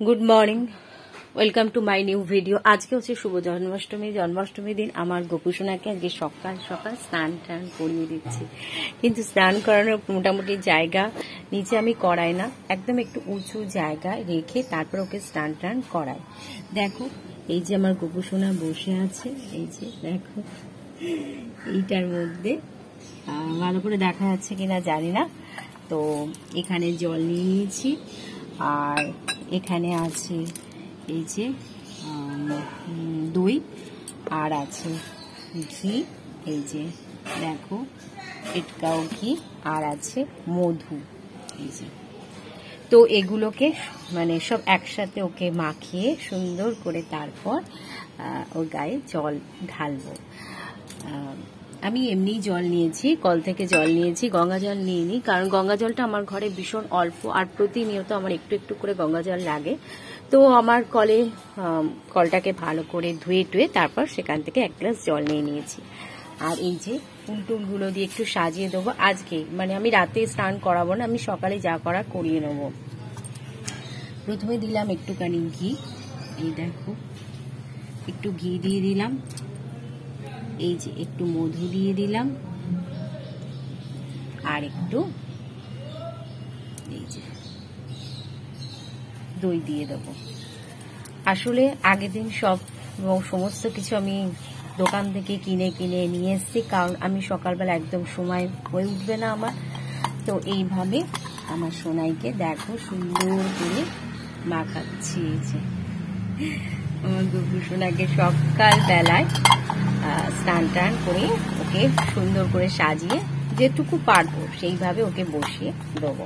Good morning, welcome to my new video. আজকে হচ্ছে শুভ জন্মাষ্টমী। জন্মাষ্টমীর দিন আমার গোপুসোনাকে আজকে সকাল সকাল স্নান টান করিয়ে দিচ্ছি, কিন্তু স্নান করানোর মোটামুটি জায়গা নিচে আমি করাই না, একদম একটু উঁচু জায়গায় রেখে তারপর ওকে স্নান টান করাই। দেখো এই যে আমার গোপুসোনা বসে আছে, এই যে দেখো এইটার মধ্যে ভালো করে দেখা যাচ্ছে কিনা জানি না। তো এখানে জল নিয়ে নিয়েছি, আর এখানে আছে এই যে দই, আর আছে ঘি, এই যে দেখো এটকাও ঘি, আর আছে মধু, এই যে। তো এগুলোকে মানে সব একসাথে ওকে মাখিয়ে সুন্দর করে তারপর ওর গায়ে জল ঢালবো। আমি এমনি জল নিয়েছি, কল থেকে জল নিয়েছি, গঙ্গা জল নিইনি, কারণ গঙ্গা জলটা আমার ঘরে ভীষণ অল্প, আর প্রতিনিয়ত আমার একটু একটু করে গঙ্গা জল লাগে। তো আমার কলটাকে ভালো করে ধুয়ে টুয়ে তারপর সেখান থেকে এক গ্লাস জল নিয়ে নিয়েছি। আর এই যে ফুল টুলগুলো দিয়ে একটু সাজিয়ে দেবো আজকে, মানে আমি রাতে স্নান করাবো না, আমি সকালে যা করা করিয়ে নেবো। প্রথমে দিলাম একটুখানি ঘি, এই দেখো একটু ঘি দিয়ে দিলাম, এই যে একটু মধু দিয়ে দিলাম, আর একটু এই যে দই দিয়ে দেবো। আসলে আগের দিন সমস্ত কিছু আমি দোকান থেকে কিনে নিয়ে এসেছি, কারণ আমি সকালবেলা একদম সময় হয়ে উঠবে না আমার। তো এইভাবে আমার সোনাইকে দেখো সুন্দর করে মাখাচ্ছি। এই যে আমার গুগু সোনাকে সকালবেলায় স্নান টান করে ওকে সুন্দর করে সাজিয়ে যেটুকু পারবো সেইভাবে ওকে বসিয়ে দেবো।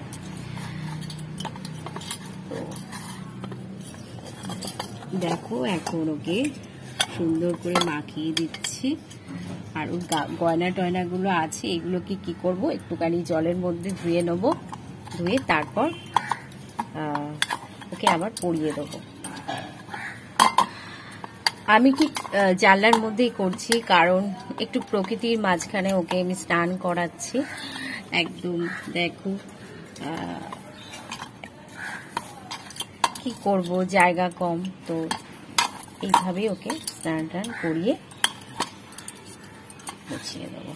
তো দেখো এখন ওকে সুন্দর করে মাখিয়ে দিচ্ছি, আর ওর গয়না টয়নাগুলো আছে এগুলোকে কি করব, একটুখানি জলের মধ্যে ধুয়ে নেব, ধুয়ে তারপর ওকে আবার পরিয়ে দেবো। আমি কি জানলার মধ্যেই করছি, কারণ একটু প্রকৃতির মাঝখানে ওকে আমি স্নান করাচ্ছি। একদম দেখো কি করব, জায়গা কম, তো এইভাবেই ওকে স্নান টান করিয়ে গুছিয়ে দেবো।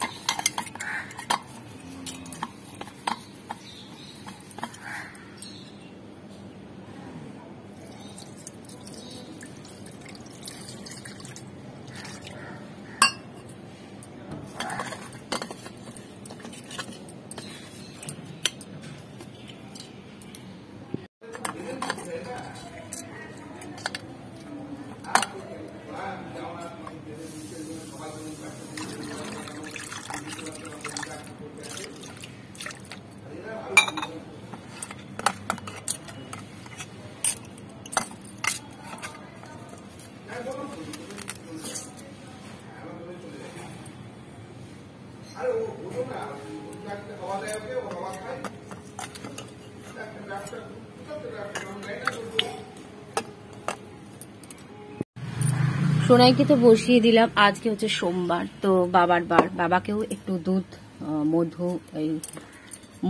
সোনাইকে তো বসিয়ে দিলাম, আজকে হচ্ছে সোমবার, তো বাবার বার, বাবাকেও একটু দুধ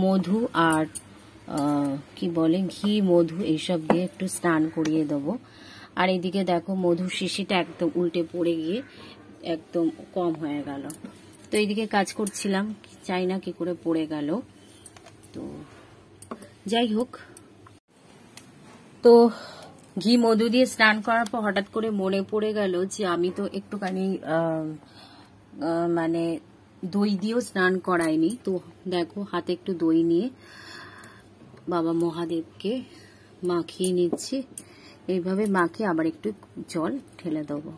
মধু আর কি বলে ঘি মধু এইসব দিয়ে একটু স্নান করিয়ে দেবো। আর এইদিকে দেখো মধুর শিশিটা একদম উল্টে পড়ে গিয়ে একদম কম হয়ে গেল, তো এইদিকে কাজ করছিলাম, চাই না কি করে পড়ে গেল। তো যাই হোক, তো ঘি মধু দিয়ে স্নান করার পর হঠাৎ করে মনে পড়ে গেল যে আমি তো একটুখানি মানে দই দিয়েও স্নান করাইনি। তো দেখো হাতে একটু দই নিয়ে বাবা মহাদেবকে মাখিয়ে নিচ্ছি, এইভাবে মাখিয়ে আবার একটু জল ঢেলে দেবো।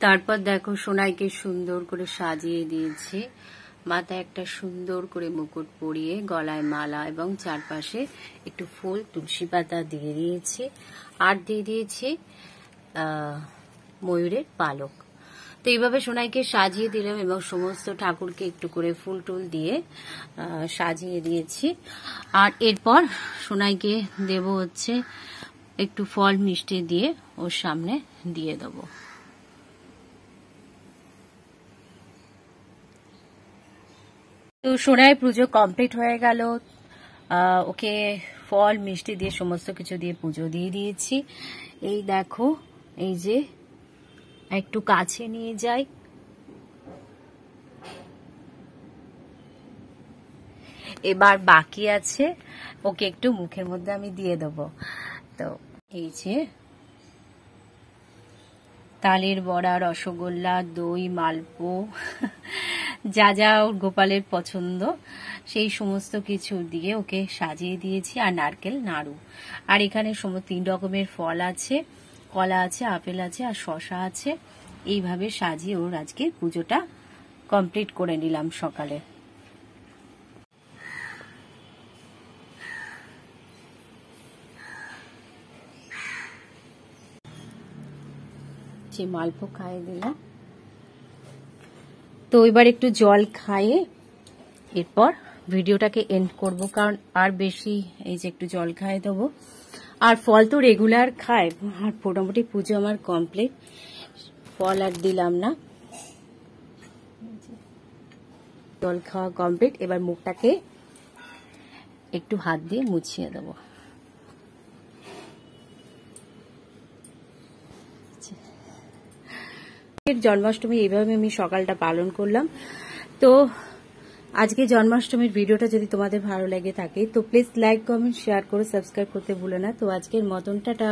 তারপর দেখো সোনাইকে সুন্দর করে সাজিয়ে দিয়েছি, মাথায় একটা সুন্দর করে মুকুট পরিয়ে, গলায় মালা এবং চারপাশে একটু ফুল তুলসী পাতা দিয়ে দিয়েছি, আর দিয়ে দিয়েছি ময়ূরের পালক। তো এইভাবে সোনাইকে সাজিয়ে দিলাম এবং সমস্ত ঠাকুরকে একটু করে ফুল টুল দিয়ে সাজিয়ে দিয়েছি। আর এরপর সোনাইকে দেব হচ্ছে একটু ফল মিষ্টি দিয়ে ওর সামনে দিয়ে দেব। তো সোনাই পুজো কমপ্লিট হয়ে গেল। ওকে ফল মিষ্টি দিয়ে সমস্ত কিছু দিয়ে পুজো দিয়ে দিয়েছি। এই দেখো, এই যে একটু কাছে নিয়ে যাই, এবার বাকি আছে ওকে একটু মুখের মধ্যে আমি দিয়ে দেব। তো এই যে তালের বড়া, রসগোল্লা, দই, মালপো, যা যা ওর গোপালের পছন্দ সেই সমস্ত কিছু দিয়ে ওকে সাজিয়ে দিয়েছি, আর নারকেল নাড়ু। আর এখানে 3 রকমের ফল আছে, কলা আছে, আপেল আছে আর শসা আছে। এইভাবে সাজিয়ে ওর আজকে পুজোটা কমপ্লিট করে নিলাম সকালে। যে মালপো খাইয়ে দিলাম। তো এবার একটু জল খাইয়ে এরপর ভিডিওটাকে এন্ড করব, কারণ আর বেশি, এই যে একটু জল খাইয়ে দেবো। আর ফল তো রেগুলার খায়, আর মোটামুটি পুজো আমার কমপ্লিট, ফল আর দিলাম না। জল খাওয়া কমপ্লিট, এবার মুখটাকে একটু হাত দিয়ে মুছিয়ে দেবো। জন্মাষ্টমী এইভাবে আমি সকালটা পালন করলাম। তো আজকে জন্মাষ্টমীর ভিডিওটা যদি তোমাদের ভালো লেগে থাকে তো প্লিজ লাইক, কমেন্ট, শেয়ার করে সাবস্ক্রাইব করতে ভুলো না। তো আজকের মতন টাটা।